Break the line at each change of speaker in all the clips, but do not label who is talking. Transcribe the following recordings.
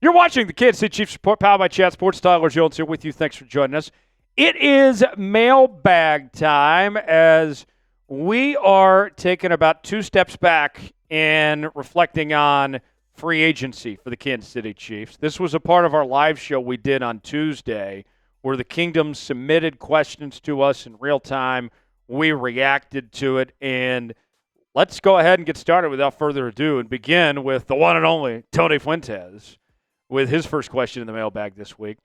You're watching the Kansas City Chiefs Report, powered by Chat Sports. Tyler Jones here with you. Thanks for joining us. It is mailbag time as we are taking about 2 steps back and reflecting on free agency for the Kansas City Chiefs. This was a part of our live show we did on Tuesday where the Kingdom submitted questions to us in real time. We reacted to it, and let's go ahead and get started without further ado and begin with the one and only Tony Fuentes with his first question in the mailbag this week.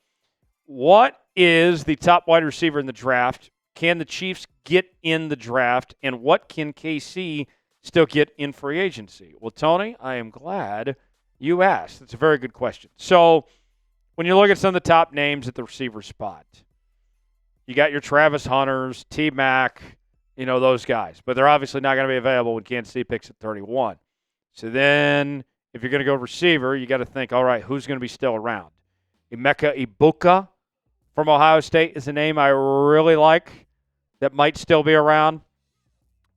What is the top wide receiver in the draft? Can the Chiefs get in the draft? And what can KC still get in free agency? Well, Tony, I am glad you asked. That's a very good question. So when you look at some of the top names at the receiver spot, you got your Travis Hunters, T-Mac, those guys. But they're obviously not going to be available when Kansas City picks at 31. So then if you're going to go receiver, you got to think, all right, who's going to be still around? Emeka Ibuka from Ohio State is a name I really like that might still be around.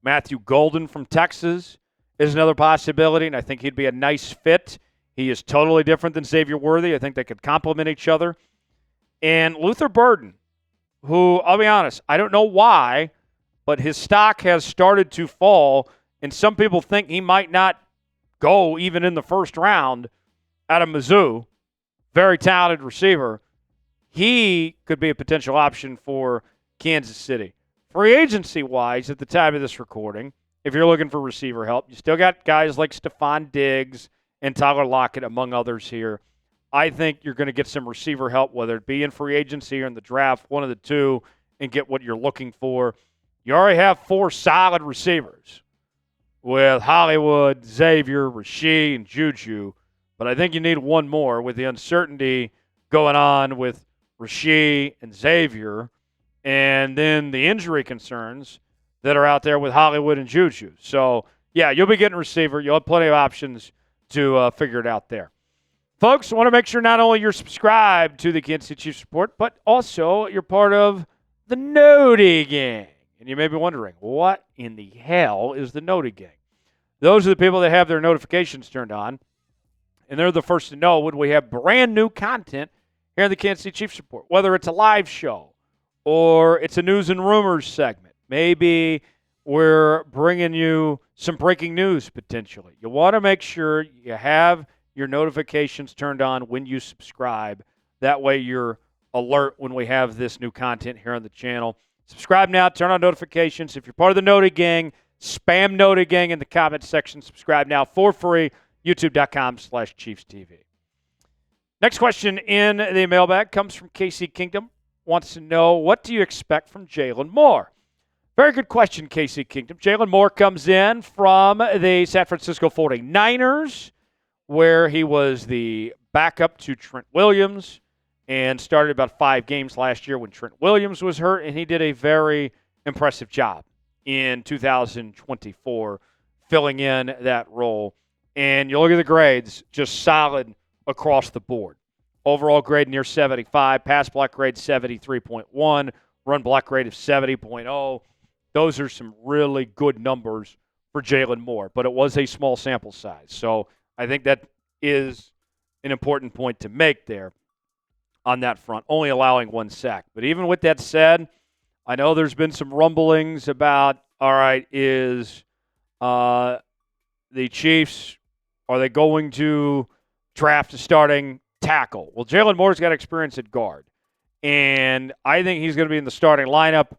Matthew Golden from Texas is another possibility, and I think he'd be a nice fit. He is totally different than Xavier Worthy. I think they could complement each other. And Luther Burden, who, I'll be honest, I don't know why, but his stock has started to fall, and some people think he might not go even in the first round out of Mizzou. Very talented receiver. He could be a potential option for Kansas City. Free agency-wise, at the time of this recording, if you're looking for receiver help, you still got guys like Stephon Diggs and Tyler Lockett, among others here. I think you're going to get some receiver help, whether it be in free agency or in the draft, one of the two, and get what you're looking for. You already have 4 solid receivers with Hollywood, Xavier, Rasheed, and Juju. But I think you need one more with the uncertainty going on with Rasheed and Xavier, and then the injury concerns that are out there with Hollywood and Juju. So, yeah, you'll be getting a receiver. You'll have plenty of options to figure it out there. Folks, I want to make sure not only you're subscribed to the Kansas City Chiefs Report, but also you're part of the Noti Gang. And you may be wondering, what in the hell is the Noti Gang? Those are the people that have their notifications turned on, and they're the first to know when we have brand new content here in the Kansas City Chiefs Report, whether it's a live show or it's a news and rumors segment. Maybe we're bringing you some breaking news potentially. You want to make sure you have your notifications turned on when you subscribe. That way you're alert when we have this new content here on the channel. Subscribe now. Turn on notifications. If you're part of the Noti Gang, spam Noti Gang in the comment section. Subscribe now for free. YouTube.com/ChiefsTV. Next question in the mailbag comes from Casey Kingdom. Wants to know, what do you expect from Jaylon Moore? Very good question, Casey Kingdom. Jaylon Moore comes in from the San Francisco 49ers, where he was the backup to Trent Williams and started about 5 games last year when Trent Williams was hurt, and he did a very impressive job in 2024 filling in that role. And you look at the grades, just solid across the board. Overall grade near 75, pass block grade 73.1, run block grade of 70.0. Those are some really good numbers for Jaylon Moore, but it was a small sample size. So I think that is an important point to make there on that front, only allowing 1 sack. But even with that said, I know there's been some rumblings about, all right, is the Chiefs, are they going to draft a starting tackle? Well, Jaylon Moore's got experience at guard, and I think he's going to be in the starting lineup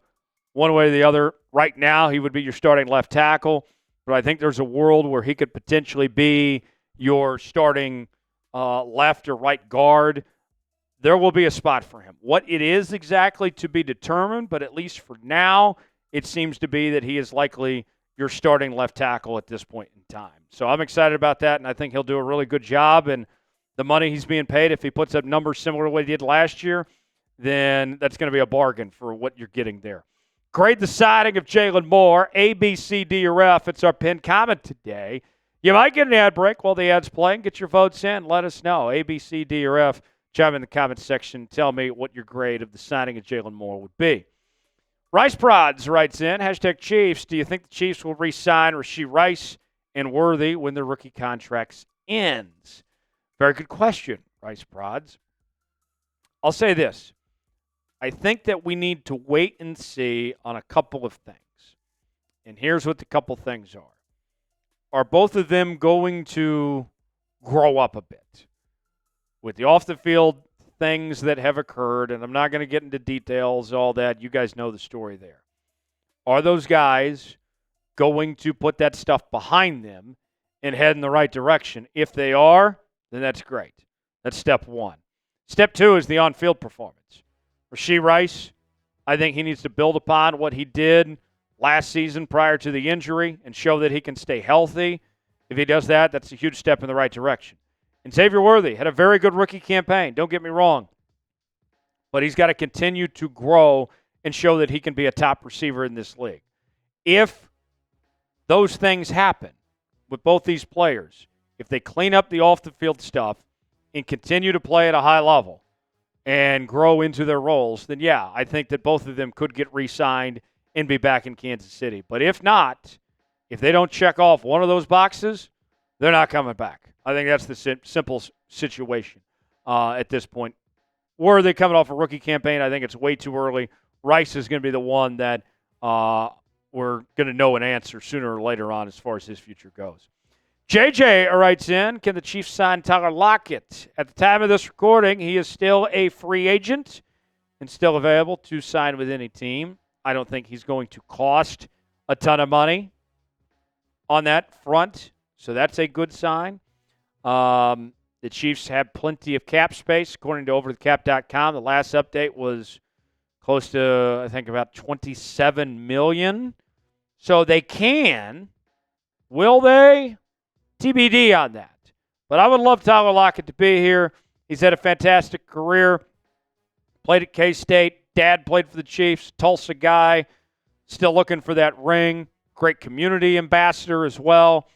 one way or the other. Right now, he would be your starting left tackle, but I think there's a world where he could potentially be your starting left or right guard. There will be a spot for him. What it is exactly to be determined, but at least for now, it seems to be that he is likely your starting left tackle at this point in time. So I'm excited about that, and I think he'll do a really good job. And the money he's being paid, if he puts up numbers similar to what he did last year, then that's going to be a bargain for what you're getting there. Grade the signing of Jaylon Moore, A, B, C, D, or F. It's our pinned comment today. You might get an ad break while the ad's playing. Get your votes in. Let us know. A, B, C, D, or F. Chime in the comment section. Tell me what your grade of the signing of Jaylon Moore would be. Rice Prods writes in, hashtag Chiefs, do you think the Chiefs will re-sign Rashee Rice and Worthy when their rookie contracts ends? Very good question, Rice prods. I'll say this. I think that we need to wait and see on a couple of things. And here's what the couple things are. Are both of them going to grow up a bit? With the off-the-field things that have occurred, and I'm not going to get into details, all that. You guys know the story there. Are those guys going to put that stuff behind them and head in the right direction? If they are, then that's great. That's step one. Step two is the on-field performance. Rashee Rice, I think he needs to build upon what he did last season prior to the injury and show that he can stay healthy. If he does that, that's a huge step in the right direction. And Xavier Worthy had a very good rookie campaign. Don't get me wrong. But he's got to continue to grow and show that he can be a top receiver in this league. If those things happen with both these players, if they clean up the off-the-field stuff and continue to play at a high level and grow into their roles, then yeah, I think that both of them could get re-signed and be back in Kansas City. But if not, if they don't check off one of those boxes, they're not coming back. I think that's the simple situation at this point. Were they coming off a rookie campaign? I think it's way too early. Rice is going to be the one that we're going to know an answer sooner or later on as far as his future goes. JJ writes in, can the Chiefs sign Tyler Lockett? At the time of this recording, he is still a free agent and still available to sign with any team. I don't think he's going to cost a ton of money on that front, so that's a good sign. The Chiefs have plenty of cap space, according to overthecap.com. The last update was close to, I think, about $27 million. So they can. Will they? TBD on that. But I would love Tyler Lockett to be here. He's had a fantastic career. Played at K-State. Dad played for the Chiefs. Tulsa guy. Still looking for that ring. Great community ambassador as well.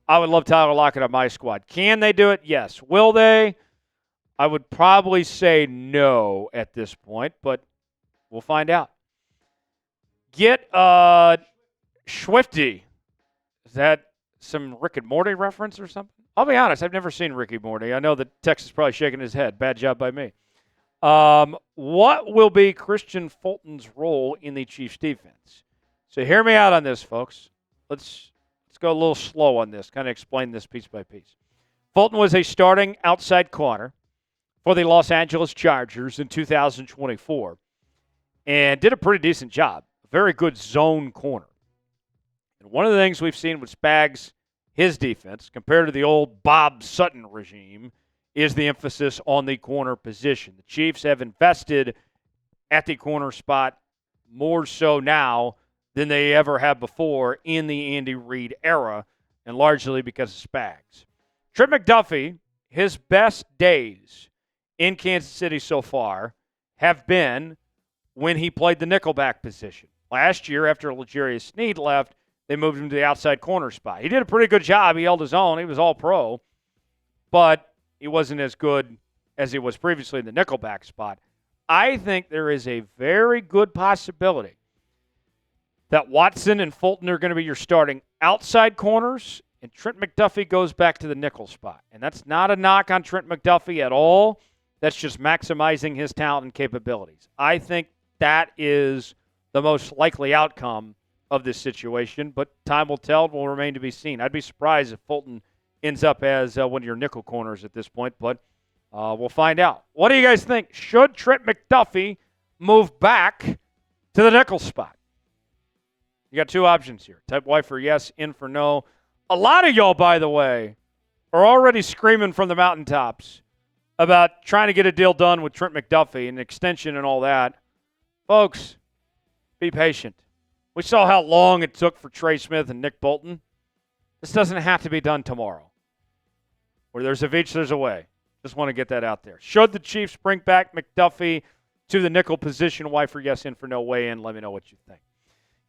I would love Tyler Lockett on my squad. Can they do it? Yes. Will they? I would probably say no at this point, but we'll find out. Get Swifty. Is that some Rick and Morty reference or something? I'll be honest, I've never seen Rick and Morty. I know that Tex is probably shaking his head. Bad job by me. What will be Kristian Fulton's role in the Chiefs defense? So hear me out on this, folks. Let's go a little slow on this, kind of explain this piece by piece. Fulton was a starting outside corner for the Los Angeles Chargers in 2024 and did a pretty decent job. A very good zone corner. And one of the things we've seen with Spags, his defense, compared to the old Bob Sutton regime, is the emphasis on the corner position. The Chiefs have invested at the corner spot more so now than they ever have before in the Andy Reid era, and largely because of Spags. Trent McDuffie, his best days in Kansas City so far have been when he played the nickelback position. Last year, after L'Jarius Sneed left, they moved him to the outside corner spot. He did a pretty good job. He held his own. He was all pro, but he wasn't as good as he was previously in the nickelback spot. I think there is a very good possibility that Watson and Fulton are going to be your starting outside corners, and Trent McDuffie goes back to the nickel spot. And that's not a knock on Trent McDuffie at all. That's just maximizing his talent and capabilities. I think that is the most likely outcome of this situation, but time will tell. It will remain to be seen. I'd be surprised if Fulton ends up as one of your nickel corners at this point, but we'll find out. What do you guys think? Should Trent McDuffie move back to the nickel spot? You got two options here. Type Y for yes, in for no. A lot of y'all, by the way, are already screaming from the mountaintops about trying to get a deal done with Trent McDuffie and extension and all that. Folks, be patient. We saw how long it took for Trey Smith and Nick Bolton. This doesn't have to be done tomorrow. Where there's a Veach, there's a way. Just want to get that out there. Should the Chiefs bring back McDuffie to the nickel position? Y for yes, in for no, weigh in. Let me know what you think.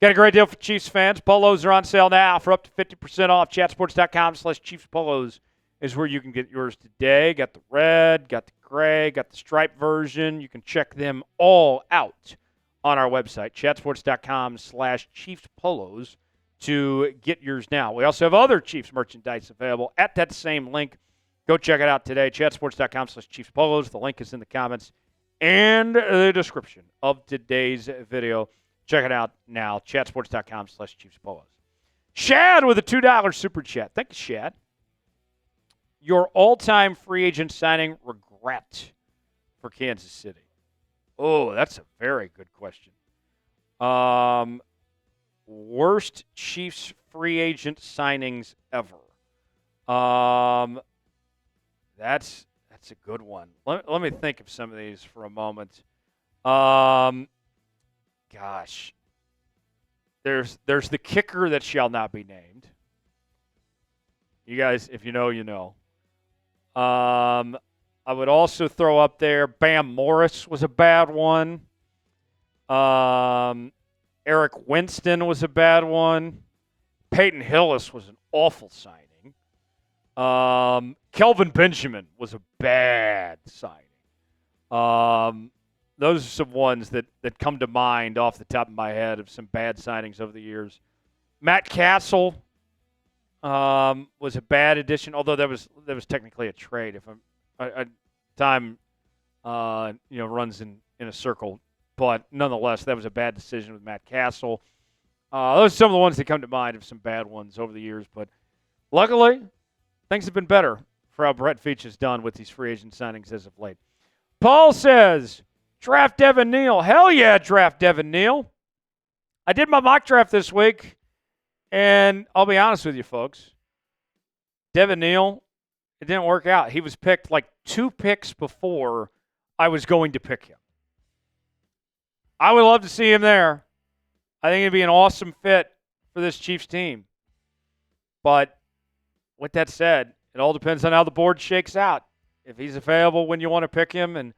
Got a great deal for Chiefs fans. Polos are on sale now for up to 50% off. Chatsports.com/Chiefs Polos is where you can get yours today. Got the red, got the gray, got the striped version. You can check them all out on our website, chatsports.com/Chiefs Polos, to get yours now. We also have other Chiefs merchandise available at that same link Go check it out today. Chatsports.com/Chiefs Polos. The link is in the comments and the description of today's video. Check it out now. Chatsports.com/Chiefs Polos. Shad with a $2 super chat. Thank you, Shad. Your all-time free agent signing regret for Kansas City? Oh, that's a very good question. Worst Chiefs free agent signings ever. That's a good one. Let me think of some of these for a moment. Gosh. There's the kicker that shall not be named. You guys, if you know, you know. I would also throw up there Bam Morris was a bad one. Eric Winston was a bad one. Peyton Hillis was an awful signing. Kelvin Benjamin was a bad signing. Those are some ones that come to mind off the top of my head of some bad signings over the years. Matt Castle was a bad addition, although that was technically a trade. If time runs in a circle, but nonetheless, that was a bad decision with Matt Castle. Those are some of the ones that come to mind of some bad ones over the years, but luckily, things have been better for how Brett Veach has done with these free agent signings as of late. Paul says, draft Devin Neal. Hell yeah, draft Devin Neal. I did my mock draft this week, and I'll be honest with you, folks. Devin Neal, it didn't work out. He was picked like 2 picks before I was going to pick him. I would love to see him there. I think it'd be an awesome fit for this Chiefs team. But with that said, it all depends on how the board shakes out. If he's available when you want to pick him and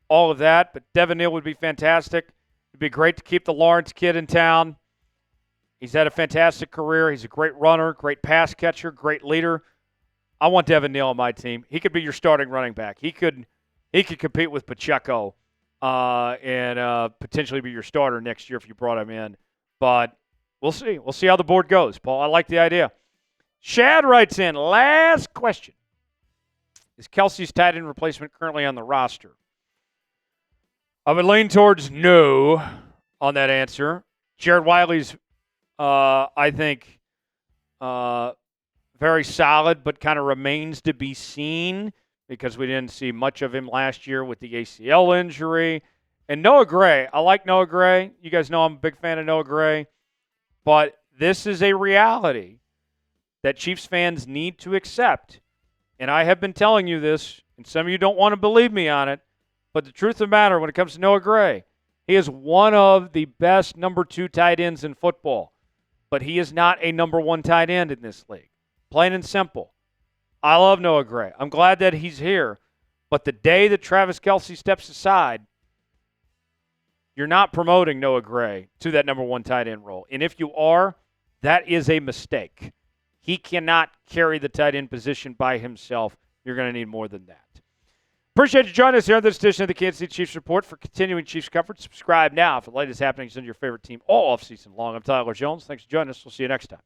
all of that. But Devin Neal would be fantastic. It'd be great to keep the Lawrence kid in town. He's had a fantastic career. He's a great runner, great pass catcher, great leader. I want Devin Neal on my team. He could be your starting running back. He could compete with Pacheco and potentially be your starter next year if you brought him in. But we'll see. We'll see how the board goes, Paul. I like the idea. Shad writes in, last question. Is Kelce's tight end replacement currently on the roster? I would lean towards no on that answer. Jared Wiley's, I think, very solid, but kind of remains to be seen because we didn't see much of him last year with the ACL injury. And Noah Gray, I like Noah Gray. You guys know I'm a big fan of Noah Gray. But this is a reality that Chiefs fans need to accept. And I have been telling you this, and some of you don't want to believe me on it, but the truth of the matter when it comes to Noah Gray, he is one of the best number 2 tight ends in football. But he is not a number 1 tight end in this league. Plain and simple. I love Noah Gray. I'm glad that he's here. But the day that Travis Kelce steps aside, you're not promoting Noah Gray to that number 1 tight end role. And if you are, that is a mistake. He cannot carry the tight end position by himself. You're going to need more than that. Appreciate you joining us here on this edition of the Kansas City Chiefs Report. For continuing Chiefs coverage, subscribe now for the latest happenings in your favorite team all offseason long. I'm Tyler Jones. Thanks for joining us. We'll see you next time.